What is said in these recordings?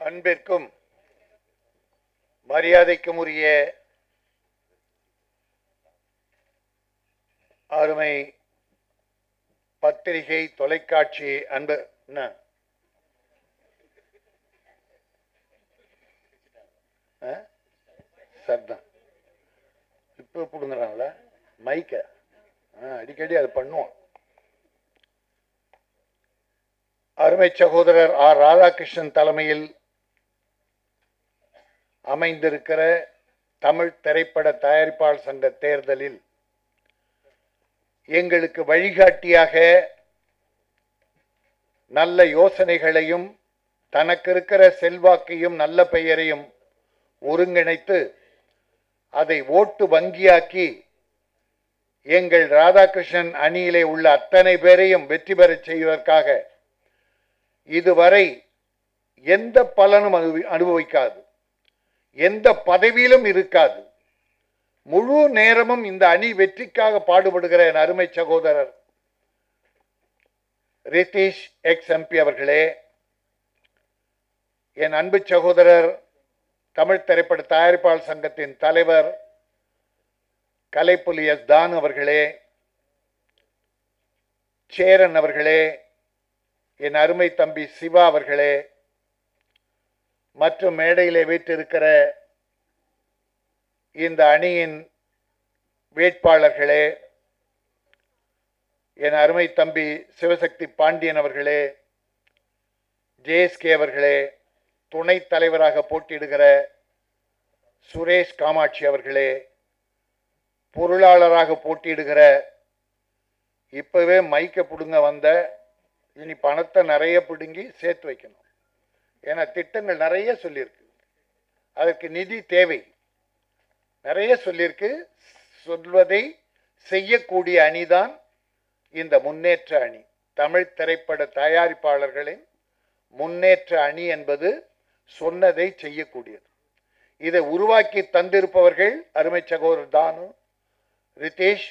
அன்பிற்கும் மரியாதைக்கும் உரிய அருமை பத்திரிகை தொலைக்காட்சி அன்பு சரிதான் இப்போ பிடுங்குறாங்களா மைக்க அடிக்கடி அது பண்ணுவோம். அருமை சகோதரர் ஆர் ராதாகிருஷ்ணன் தலைமையில் அமைந்திருக்கிற தமிழ் திரைப்பட தயாரிப்பாளர் சங்க தேர்தலில் எங்களுக்கு வழிகாட்டியாக நல்ல யோசனைகளையும் தனக்கு இருக்கிற செல்வாக்கையும் நல்ல பெயரையும் ஒருங்கிணைத்து அதை ஓட்டு வங்கியாக்கி எங்கள் ராதாகிருஷ்ணன் அணியிலே உள்ள அத்தனை பேரையும் வெற்றி பெறச் செய்வதற்காக இதுவரை எந்த பலனும் அனுபவிக்காது, எந்த பதவியிலும் இருக்காது, முழு நேரமும் இந்த அணி வெற்றிக்காக பாடுபடுகிற என் அருமை சகோதரர் ரிதீஷ் எக்ஸ் எம்பி அவர்களே, என் அன்பு சகோதரர் தமிழ் திரைப்பட தயாரிப்பாளர் சங்கத்தின் தலைவர் கலைப்புலி எஸ் தான் அவர்களே, சேரன் அவர்களே, என் அருமை தம்பி சிவா அவர்களே, மற்றும் மேடையிலே வீற்றிருக்கிற இந்த அணியின் வேட்பாளர்களே, என் அருமை தம்பி சிவசக்தி பாண்டியன் அவர்களே, ஜேஎஸ்கே அவர்களே, துணைத் தலைவராக போட்டியிடுகிற சுரேஷ் காமாட்சி அவர்களே, பொருளாளராக போட்டியிடுகிற இப்பவே மைக்க பிடுங்க வந்த, இனி பணத்தை நிறைய பிடுங்கி சேர்த்து வைக்கணும். ஏன்னா திட்டங்கள் நிறைய சொல்லியிருக்கு, அதற்கு நிதி தேவை நிறைய சொல்லியிருக்கு. சொல்வதை செய்யக்கூடிய அணிதான் இந்த முன்னேற்ற அணி. தமிழ் திரைப்பட தயாரிப்பாளர்களின் முன்னேற்ற அணி என்பது சொன்னதை செய்யக்கூடியது. இதை உருவாக்கி தந்திருப்பவர்கள் அருமை சகோதரர் தானு, ரிதீஷ்,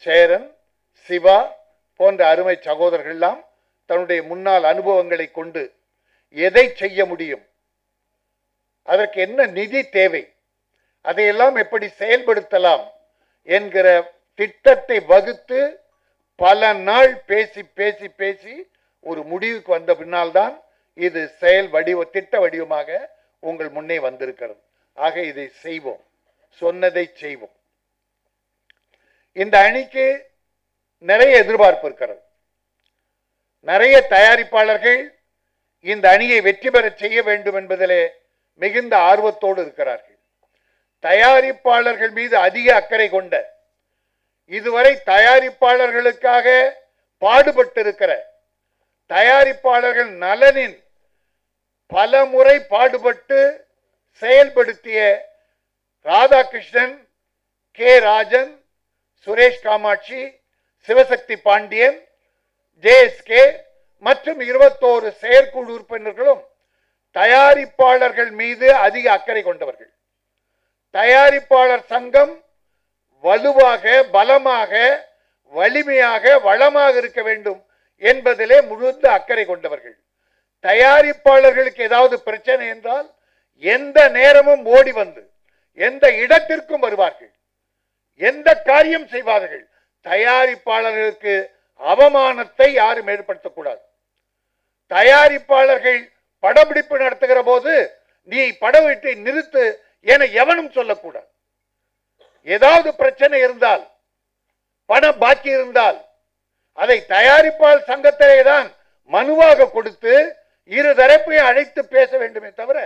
சேரன், சிவா போன்ற அருமை சகோதரர்கள்லாம் தன்னுடைய முன்னாள் அனுபவங்களை கொண்டு எதை செய்ய முடியும், அதற்கு என்ன நிதி தேவை, அதையெல்லாம் எப்படி செயல்படுத்தலாம் என்கிற திட்டத்தை வகுத்து பல நாள் பேசி பேசி பேசி ஒரு முடிவுக்கு வந்த பின்னால்தான் இது செயல் திட்ட வடிவமாக உங்கள் முன்னே வந்திருக்கிறது. ஆக இதை செய்வோம், சொன்னதை செய்வோம். இந்த அணிக்கு நிறைய எதிர்பார்ப்பு இருக்கிறது. நிறைய தயாரிப்பாளர்கள் இந்த அணியை வெற்றி பெற செய்ய வேண்டும் என்பதிலே மிகுந்த ஆர்வத்தோடு இருக்கிறார்கள். தயாரிப்பாளர்கள் மீது அதிக அக்கறை கொண்ட, இதுவரை தயாரிப்பாளர்களுக்காக பாடுபட்டிருக்கிற, தயாரிப்பாளர்கள் நலனின் பல முறை பாடுபட்டு செயல்படுத்திய ராதாகிருஷ்ணன், கே ராஜன், சுரேஷ் காமாட்சி, சிவசக்தி பாண்டியன், ஜேஎஸ்கே மற்றும் 21 செயற்குழு உறுப்பினர்களும் தயாரிப்பாளர்கள் மீது அதிக அக்கறை கொண்டவர்கள். தயாரிப்பாளர் சங்கம் வலுவாக, பலமாக, வலிமையாக, வளமாக இருக்க வேண்டும் என்பதிலே முழுந்த அக்கறை கொண்டவர்கள். தயாரிப்பாளர்களுக்கு ஏதாவது பிரச்சனை என்றால் எந்த நேரமும் ஓடி வந்து எந்த இடத்திற்கும் வருவார்கள், எந்த காரியம் செய்வார்கள். தயாரிப்பாளர்களுக்கு அவமானத்தை யாரும் ஏற்படுத்தக்கூடாது. தயாரிப்பாளர்கள் படப்பிடிப்பு நடத்துகிற போது நீ படத்தை நிறுத்து என எவனும் சொல்லக்கூடாது. ஏதாவது பிரச்சனை இருந்தால், பணம் பாக்கி இருந்தால் அதை தயாரிப்பாளர் சங்கத்திலே தான் மனுவாக கொடுத்து இரு தரப்பையும் அழைத்து பேச வேண்டுமே தவிர,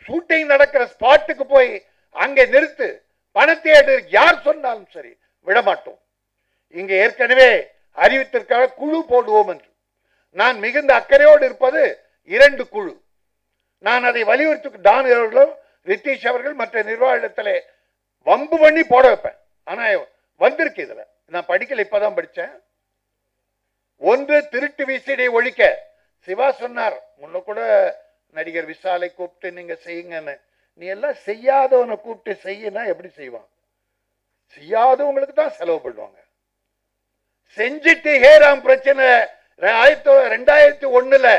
ஷூட்டிங் நடக்கிற ஸ்பாட்டுக்கு போய் அங்கே நிறுத்து பணத்தை யார் சொன்னாலும் சரி விடமாட்டோம். இங்கே ஏற்கனவே அறிவித்திற்காக குழு போடுவோம் என்று நான் மிகுந்த அக்கறையோடு இருப்பது 2 குழு. நான் அதை வலியுறுத்தி டான் அவர்களும் ரிதீஷ் அவர்கள் மற்ற நிர்வாகத்திலே வம்பு பண்ணி போட வைப்பேன். ஆனா வந்திருக்கு, இதுல நான் படிக்கல, இப்பதான் படிச்சேன். ஒன்று, திருட்டு விசிடி ஒழிக்க. சிவா சொன்னார், முன்ன கூட நடிகர் விஷாலை கூப்பிட்டு நீங்க செய்யுங்கன்னு. நீ எல்லாம் செய்யாதவனை கூப்பிட்டு செய்யினா எப்படி செய்வான்? செய்யாதவங்களுக்கு தான் செலவு பண்ணுவாங்க. செஞ்சுட்டு ஹேராம் பிரச்சனை 2001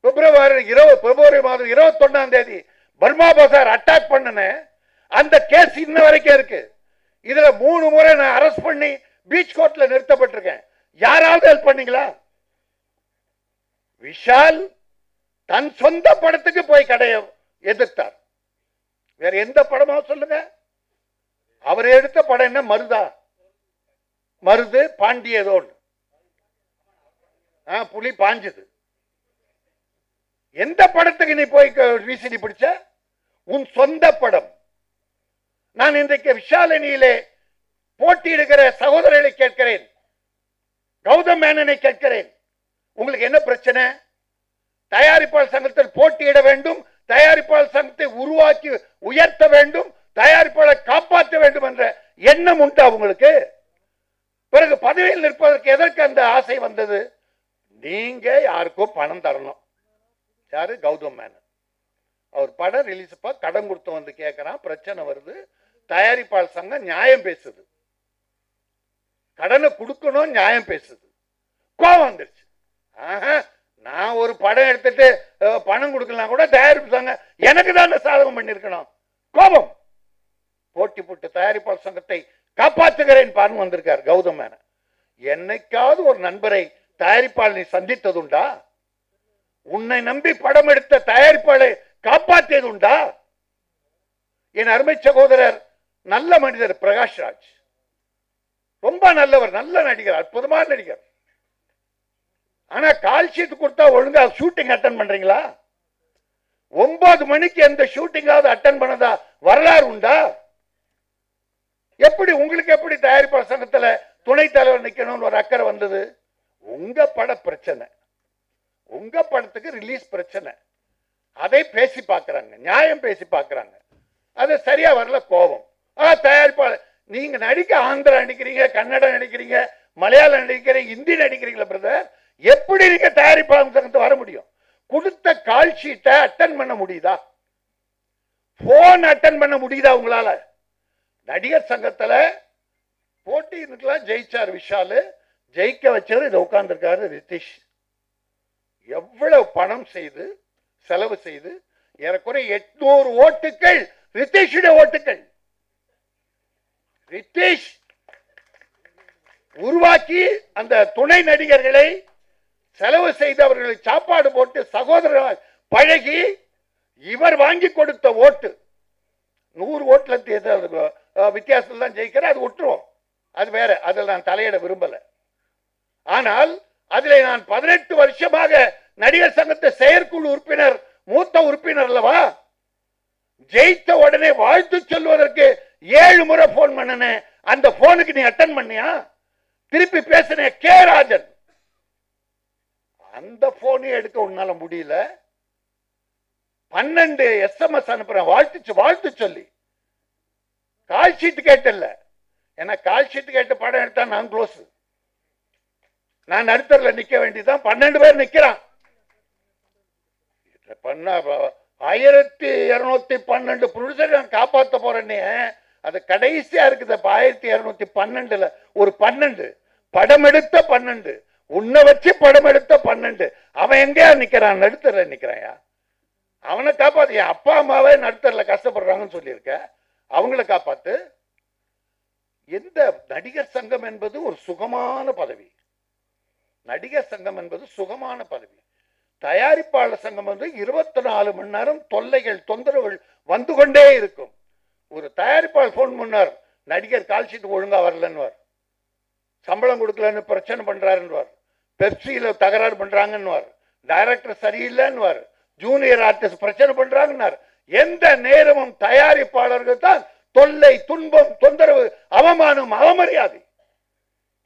பிப்ரவரி மாதம் 21ஆம் தேதி பர்மா பசார் அட்டாக் பண்ணன அந்த கேஸ் இன்ன வரைக்கும் இருக்கு. இதுல 3 முறை நான் அரெஸ்ட் பண்ணி பீச் கோர்ட்ல நிறுத்தப்பட்டிருக்கேன். யாராவது ஹெல்ப் பண்ணீங்களா? விஷால் தன் சொந்த படத்துக்கு போய் கடைய எதிர்த்தார். வேற எந்த படமா சொல்லுங்க? அவர் எடுத்த படம் என்ன? மருதா, மருது பாண்டியதோடு புலி பாஞ்சது. எந்த படத்துக்கு நீ போய் விசிடி பிடிச்ச? உன் சொந்த படம். நான் இன்றைக்கு விஷாலனியிலே போட்டியிடுகிற சகோதரர்களை கேட்கிறேன், கௌதம் மேனனை கேட்கிறேன், உங்களுக்கு என்ன பிரச்சனை? தயாரிப்பாளர் சங்கத்தில் போட்டியிட வேண்டும், தயாரிப்பாளர் சங்கத்தை உருவாக்கி உயர்த்த வேண்டும், தயாரிப்பாளர் காப்பாற்ற வேண்டும் என்ற எண்ணம் உண்டா உங்களுக்கு? பிறகு பதவியில் நிற்பதற்கு எதற்கு அந்த ஆசை வந்தது? நீங்க யாருக்கும் பணம் தரணும். யாரு? கௌதம் மேனன். அவர் படம் ரிலீஸ் கடன் கொடுத்து வந்து கேட்கிறான், பிரச்சனை வருது. தயாரிப்பாளர் சங்கம் நியாயம் பேசுது, கடனை கொடுக்கணும், நியாயம் பேசுது. கோபம் வந்துருச்சு. நான் ஒரு படம் எடுத்துட்டு பணம் கொடுக்கலாம் கூட தயாரிப்பு சங்கம் எனக்கு தான் சாதகம் பண்ணிருக்கணும். கோபம் போட்டி போட்டு தயாரிப்பாளர் சங்கத்தை காப்பாற்றுகிறேன் பாருங்க வந்திருக்கார் கௌதம் மேனன். என்னைக்காவது ஒரு நண்பரை தயாரிப்பாளர் நீ சந்தித்ததுண்டா? உன்னை நம்பி படம் எடுத்த தயாரிப்பாளரை காப்பாற்றியது உண்டா? என் அருமை சகோதரர் நல்ல மனிதர் பிரகாஷ் ராஜ், ரொம்ப நல்லவர், நல்ல நடிகர், அற்புதமான நடிகர். ஆனா கால் ஷீட் கொடுத்தா ஒழுங்கா ஷூட்டிங் அட்டன் பண்றீங்களா? 9 மணிக்கு எந்த ஷூட்டிங்காவது அட்டன் பண்ணதா வரலாறு உண்டா? எப்படி உங்களுக்கு எப்படி தயாரிப்பாளர் சங்கத்துல துணைத் தலைவர் நிக்கணும்னு ஒரு அக்கறை வந்தது? உங்க பட பிரச்சனை, உங்க படத்துக்கு ரிலீஸ் பிரச்சனை, அதை பேசி பார்க்கிறாங்க, நியாயம் பேசி பார்க்கிறாங்க. அது சரியா வரல, கோபம். தயாரிப்பாளர் நீங்க நடிக்க ஆந்திரா நடிக்கிறீங்க, கன்னடம் நடிக்கிறீங்க, மலையாளம் நடிக்கிறீங்க, ஹிந்தி நடிக்கிறீங்களா பிரதர்? எப்படி நீங்க தயாரிப்பாளர் சங்கத்தை வர முடியும்? கொடுத்த கால் ஷீட்டை அட்டன் பண்ண முடியுதா? போன் அட்டன் பண்ண முடியுதா உங்களால? நடிகர் சங்கத்துல போட்டி இருக்கலாம், ஜெயிச்சார் விஷால். ஜெயிக்க வச்சது இதை உட்கார்ந்துருக்காரு ரித்திஷ். எவ்வளவு பணம் செய்து செலவு செய்து ஏறக்குறைய 800 ஓட்டுகள் ரித்திஷுடைய ஓட்டுகள். ரித்திஷ் உருவாக்கி அந்த துணை நடிகர்களை செலவு செய்து அவர்களை சாப்பாடு போட்டு சகோதரர் பழகி இவர் வாங்கி கொடுத்த ஓட்டு 100 ஓட்டுல வித்தியாசத்தில் தான் ஜெயிக்கிற. அது விட்டுருவோம், அது வேற, அதில் நான் தலையிட விரும்பல. ஆனால் அதில் நான் 18 வருஷமாக நடிகர் சங்கத்தை செயற்குழு உறுப்பினர், மூத்த உறுப்பினர் அல்லவா? ஜெயித்த உடனே வாழ்த்து சொல்வதற்கு 7 முறை போன் பண்ணன. அந்த போனுக்கு நீ அட்டன் பண்ணியா? திருப்பி பேசின கே ராஜன், அந்த போனையும் எடுக்க உன்னால முடியல. 12 SMS அனுப்புறேன் வாழ்த்து சொல்லி. கால் ஷீட் கேட்டல, ஏன்னா கால் ஷீட் கேட்டு படம் எடுத்தா நான் க்ளோஸ், நான் நடுத்தர்ல நிக்க வேண்டியதான். 12 பேர் நிக்கிறான். 1212 ப்ரொடியூசர் நான் காப்பாற்ற போறேன்னு அது கடைசியா இருக்குது. 1212 ஒரு 12 படம் எடுத்த 12 உன்னை வச்சு படம் எடுத்த 12 அவன் எங்கேயா நிக்கிறான்? நடுத்தர்ல நிக்கிறாயா? அவனை காப்பாத்து. என் அப்பா அம்மாவே நடுத்தர்ல கஷ்டப்படுறாங்கன்னு சொல்லியிருக்க, அவங்கள காப்பாத்து. எந்த நடிகர் சங்கம் என்பது ஒரு சுகமான பதவி. நடிகர் சங்கம் என்பது சுகமான பதவி. தயாரிப்பாளர் சங்கம் வந்து 24 மணி நேரம் தொல்லைகள், தொந்தரவுகள் வந்து கொண்டே இருக்கும். ஒரு தயாரிப்பாளர் போன் பண்ணார், நடிகர் கால் ஷீட் ஒழுங்கா வரலன்னு, சம்பளம் கொடுக்கலன்னு பிரச்சனை பண்றாருன்னு, பெப்சியில தகராறு பண்றாங்கன்னு, டைரக்டர் சரியில்லைன்னு, ஜூனியர் ஆர்டிஸ்ட் பிரச்சனை பண்றாங்கன்னார். எந்த நேரமும் தயாரிப்பாளர்கள் தான் தொல்லை, துன்பம், தொந்தரவு, அவமானம், அவமரியாதை.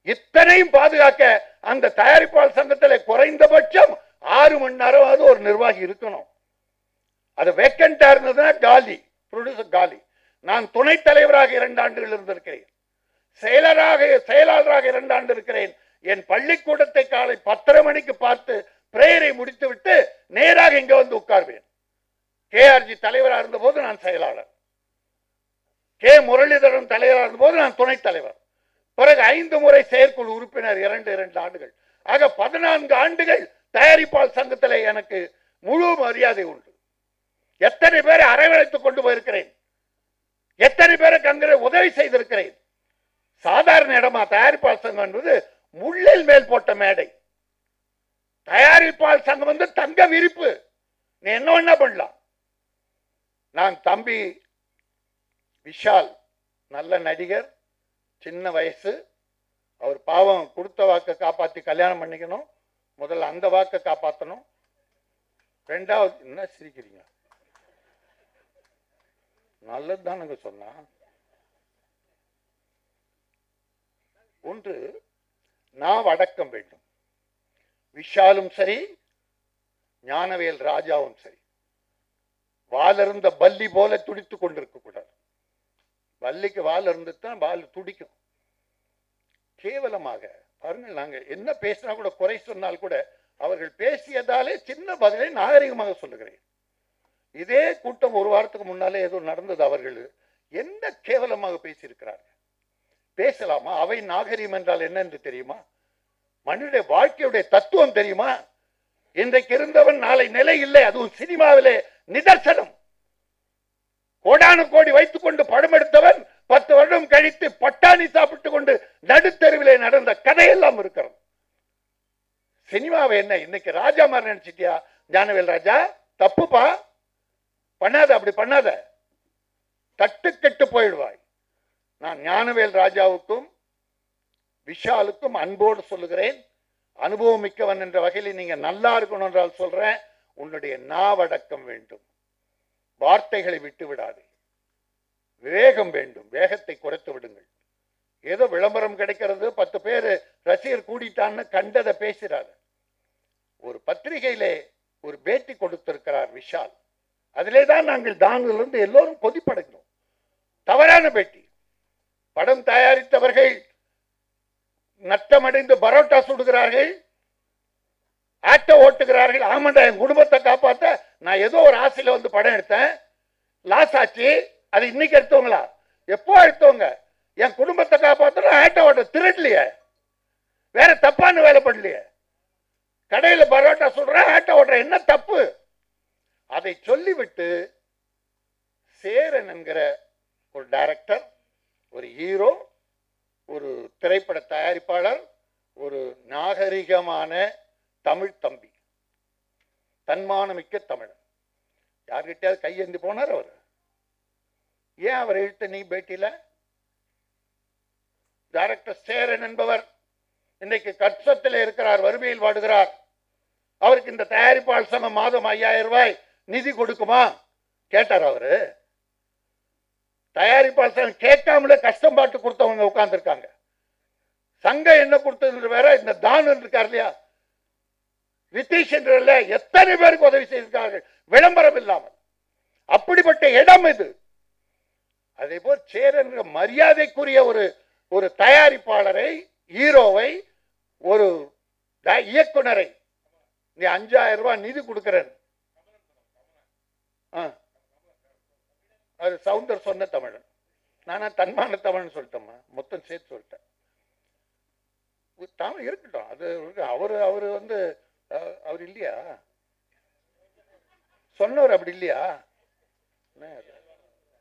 இத்தனையும் பாதுகாக்க அந்த தயாரிப்பாளர் சங்கத்தில் குறைந்தபட்சம் 6 மணி நேரம் ஒரு நிர்வாகி இருக்கணும். அது வேக்கண்டா இருந்ததுன்னா காலி, ப்ரொடியூசர் காலி. நான் துணைத் தலைவராக 2 ஆண்டுகள் இருந்திருக்கிறேன், செயலாளராக 2 ஆண்டு இருக்கிறேன். என் பள்ளிக்கூடத்தை காலை 10:30 மணிக்கு பார்த்து பிரேயரை முடித்து விட்டு நேராக இங்க வந்து உட்கார்வேன். KRG தலைவராக இருந்த போது நான் செயலாளர், கே முரளிதரன் தலைவராக இருந்த போது நான் துணைத் தலைவர், பிறகு 5 முறை செயற்குழு உறுப்பினர் 2 ஆண்டுகள். ஆக 14 ஆண்டுகள் தயாரிப்பாளர் சங்கத்தில் எனக்கு முழு மரியாதை உண்டு. எத்தனை பேரை அரவணைத்துக் கொண்டு போயிருக்கிறேன், எத்தனை பேருக்கு அங்கே உதவி செய்திருக்கிறேன். சாதாரண இடமா தயாரிப்பாளர் சங்கம் என்பது முள்ளில் மேல் போட்ட மேடை. தயாரிப்பாளர் சங்கம் வந்து தங்க விரிப்பு. நீ என்ன பண்ணலாம். நான் தம்பி விஷால் நல்ல நடிகர், சின்ன வயசு, அவர் பாவம் கொடுத்த வாக்கை காப்பாற்றி கல்யாணம் பண்ணிக்கணும். முதல்ல அந்த வாக்கை காப்பாற்றணும். ரெண்டாவது, என்ன சிரிக்கிறீங்க, நல்லது தானுங்க சொன்னா. ஒன்று, நான் அடக்கம் வேண்டும். விஷாலும் சரி, ஞானவேல் ராஜாவும் சரி, வாலிருந்த பல்லி போல துடித்துக் கொண்டிருக்க கூடாது. பல்லிக்கு வால் இருந்துதான் வால் துடிக்கும். கேவலமாக பாருங்கள், நாங்க என்ன பேசினா கூட, குறை சொன்னால் கூட, அவர்கள் பேசியதாலே சின்ன பதிலை நாகரிகமாக சொல்லுகிறேன். இதே கூட்டம் ஒரு வாரத்துக்கு முன்னாலே ஏதோ நடந்தது. அவர்கள் என்ன கேவலமாக பேசியிருக்கிறார்கள். பேசலாமா? அவை நாகரிகம் என்றால் என்ன என்று தெரியுமா? மனித வாழ்க்கையுடைய தத்துவம் தெரியுமா? இன்றைக்கு இருந்தவன் நாளை நிலை இல்லை. அதுவும் சினிமாவிலே நிதர்சனம். கோடானு கோடி வைத்துக் கொண்டு படம் எடுத்தவன் 10 வருடம் கழித்து பட்டாணி சாப்பிட்டுக் கொண்டு நடுத்தருவிலே நடந்த கதையெல்லாம் இருக்கிறது. சினிமாவை என்ன இன்னைக்கு ராஜா மாதிரி நினைச்சிட்டியா? ஞானவேல் ராஜா, தப்புப்பா, பண்ணாத, அப்படி பண்ணாத, தட்டுக்கெட்டு போயிடுவாய். நான் ஞானவேல் ராஜாவுக்கும் விஷாலுக்கும் அன்போடு சொல்லுகிறேன், அனுபவம் மிக்கவன் என்ற வகையில் நீங்க நல்லா இருக்கணும் என்றால் சொல்றேன், உன்னுடைய நாவடக்கம் வேண்டும். வார்த்தைகளை விட்டு விடாது. விவேகம் வேண்டும். வேகத்தை குறைத்து விடுங்கள். ஏதோ விளம்பரம் கிடைக்கிறது, 10 பேர் ரசிகர் கூடிட்டான்னு கண்டதை பேசுறாரு. ஒரு பத்திரிகையிலே ஒரு பேட்டி கொடுத்திருக்கிறார் விஷால். அதிலே தான் நாங்கள் தானிலிருந்து எல்லோரும் கொதிப்படைந்தோம். தவறான பேட்டி. படம் தயாரித்தவர்கள் நட்டமடைந்து பரோட்டா சுடுகிறார்கள், ஆட்டோ ஓட்டுகிறார்கள். ஆமாண்டா, என் குடும்பத்தை காப்பாற்ற நான் ஏதோ ஒரு ஆசையில வந்து படம் எடுத்தேன், லாஸ் ஆச்சு. அது இன்னைக்கு எடுத்தவங்களா? எப்போ எடுத்தவங்க? என் குடும்பத்தை காப்பாற்ற ஆட்டோ ஓட்ட திருடலையே, வேற தப்பான வேலை பண்ணலையே. கடையில பரோட்டா சுடுறேன், ஆட்டோ ஓட்டுற, என்ன தப்பு? அதை சொல்லிவிட்டு சேரன் என்கிற ஒரு டைரக்டர், ஒரு ஹீரோ, ஒரு திரைப்பட தயாரிப்பாளர், ஒரு நாகரிகமான தமிழ் தம்பி, தன்மானமிக்க தமிழன், யார்கிட்டயாவது கையேந்தி போனார் அவர்? ஏன் அவர் எழுத்த நீ பேட்டியில? டைரக்டர் சேரன் என்பவர் இன்னைக்கு கஷ்டத்தில் இருக்கிறார், வறுமையில் வாடுகிறார். அவருக்கு இந்த தயாரிப்பாளர் சங்கம் மாதம் 5000 ரூபாய் நிதி கொடுக்குமா கேட்டார். அவரு தயாரிப்பாளர் சங்கம் கேட்காமலே கஷ்டம் பாட்டு கொடுத்தவங்க உட்கார்ந்து இருக்காங்க. சங்கம் என்ன கொடுத்தது வேற, இந்த தான் இருக்கார் இல்லையா, ரித்தீஷ் என்ற எத்தனை பேருக்கு உதவி செய்திருக்கார்கள் விளம்பரம் இல்லாமல். அப்படிப்பட்ட இடம் இது. அதே போல் சேரன் மரியாதைக்குரிய ஒரு தயாரிப்பாளரை, ஹீரோவை, ஒரு இயக்குனரை நீ 5000 ரூபாய் நிதி கொடுக்கிறேன். அது சவுந்தர் சொன்ன தமிழன், நானா தன்மான தமிழன் சொல்லிட்டோமா? மொத்தம் சேர்த்து சொல்லிட்டேன். தமிழ் இருக்கட்டும், அது அவரு வந்து அவர் இல்லையா சொன்னவர்? அப்படி இல்லையா?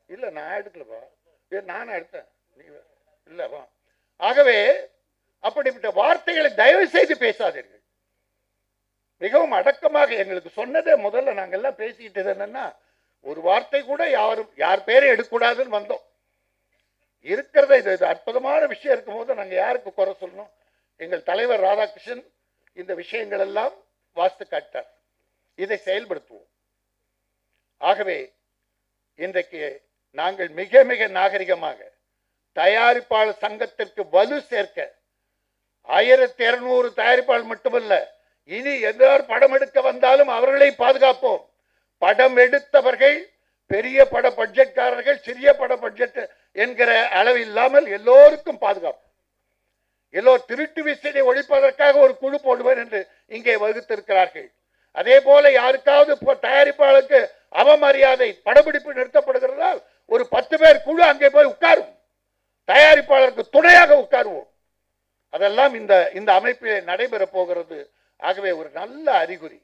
இல்ல, நான் எடுக்கலப்பா, நானும் எடுத்தேன், இல்லப்பா. ஆகவே அப்படிப்பட்ட வார்த்தைகளை தயவு செய்து பேசாதீர்கள். மிகவும் அடக்கமாக எங்களுக்கு சொன்னதே முதல்ல நாங்கெல்லாம் பேசிக்கிட்டது என்னன்னா, ஒரு வார்த்தை கூட யார் பேரை எடுக்கக்கூடாதுன்னு வந்தோம். இருக்கிறத இது அற்புதமான விஷயம் இருக்கும் போது நாங்கள் யாருக்கு குறை சொல்லணும்? எங்கள் தலைவர் ராதாகிருஷ்ணன் இந்த விஷயங்கள் எல்லாம் வாஸ்து காட்டார். இதை செயல்படுத்துவோம். ஆகவே இன்றைக்கு நாங்கள் மிக மிக நாகரிகமாக தயாரிப்பாளர் சங்கத்திற்கு வலு சேர்க்க 1200 தயாரிப்பாளர் மட்டுமல்ல, இனி எல்லாரும் படம் எடுக்க வந்தாலும் அவர்களை பாதுகாப்போம். படம் எடுத்தவர்கள் பெரிய பட பட்ஜெட்காரர்கள், சிறிய பட பட்ஜெட் என்கிற அளவு இல்லாமல் எல்லோருக்கும் பாதுகாப்பு. எல்லோரும் திருட்டு விசையை ஒழிப்பதற்காக ஒரு குழு போடுவர் என்று இங்கே வகுத்திருக்கிறார்கள். அதே போல யாருக்காவது தயாரிப்பாளருக்கு அவமரியாதை, படப்பிடிப்பு நிறுத்தப்படுகிறதால் ஒரு 10 பேர் குழு அங்கே போய் உட்காரும், தயாரிப்பாளருக்கு துணையாக உட்காருவோம். அதெல்லாம் இந்த அமைப்பில் நடைபெற போகிறது. ஆகவே ஒரு நல்ல அறிகுறி.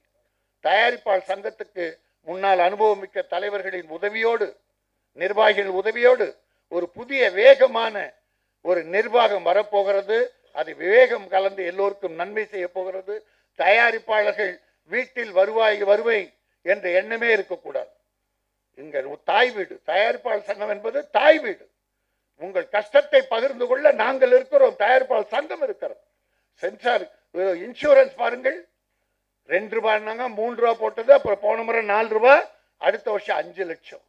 தயாரிப்பாளர் சங்கத்துக்கு முன்னால் அனுபவமிக்க தலைவர்களின் உதவியோடு, நிர்வாகிகள் உதவியோடு ஒரு புதிய வேகமான ஒரு நிர்வாகம் வரப்போகிறது. அது விவேகம் கலந்து எல்லோருக்கும் நன்மை செய்ய போகிறது. தயாரிப்பாளர்கள் வீட்டில் வருவை என்ற எண்ணமே இருக்கக்கூடாது. இங்க தாய் வீடு, தயாரிப்பாளர் சங்கம் என்பது தாய் வீடு. உங்கள் கஷ்டத்தை பகிர்ந்து கொள்ள நாங்கள் இருக்கிறோம். தயாரிப்பாளர் சங்கம் இருக்கிறோம். சென்சார் இன்சூரன்ஸ் பாருங்கள், 2 ரூபாய்னாங்க, 3 ரூபாய் போட்டது, அப்புறம் போன முறை 4 ரூபாய், அடுத்த வருஷம் 5 லட்சம்.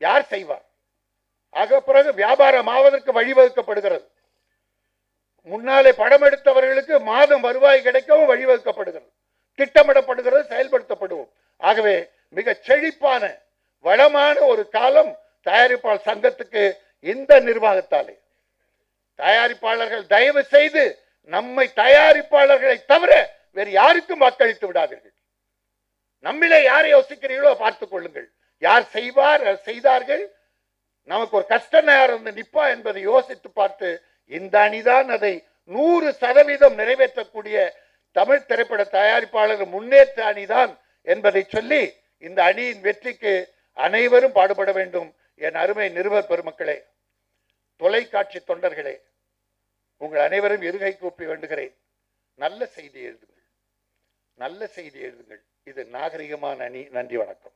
யார் செய்வார்? ஆக பிறகு வியாபாரம் ஆவதற்கு வழிவகுக்கப்படுகிறது. முன்னாலே படம் எடுத்தவர்களுக்கு மாதம் வருவாய் கிடைக்கவும் வழிவகுக்கப்படுகிறது, திட்டமிடப்படுகிறது, செயல்படுத்தப்படுவோம். ஆகவே மிக செழிப்பான வளமான ஒரு காலம் தயாரிப்பாளர் சங்கத்துக்கு இந்த நிர்வாகத்தாலே. தயாரிப்பாளர்கள் தயவு செய்து நம்மை தயாரிப்பாளர்களை தவிர வேறு யாருக்கும் வாக்களித்து விடாதீர்கள். நம்மிலே யாரை யோசிக்கிறீர்களோ பார்த்துக் கொள்ளுங்கள். யார் செய்தார்கள், நமக்கு ஒரு கஷ்ட நேரம் வந்து நிப்பா என்பதை யோசித்து பார்த்து இந்த அணிதான் அதை 100% நிறைவேற்றக்கூடிய தமிழ் திரைப்பட தயாரிப்பாளர் முன்னேற்ற அணிதான் என்பதை சொல்லி இந்த அணியின் வெற்றிக்கு அனைவரும் பாடுபட வேண்டும். என் அருமை நிருபர் பெருமக்களே, தொலைக்காட்சி தொண்டர்களே, உங்கள் அனைவரும் இருகை கூப்பி வேண்டுகிறேன். நல்ல செய்தி எழுதுங்கள், நல்ல செய்தி எழுதுங்கள். இது நாகரிகமான அணி. நன்றி, வணக்கம்.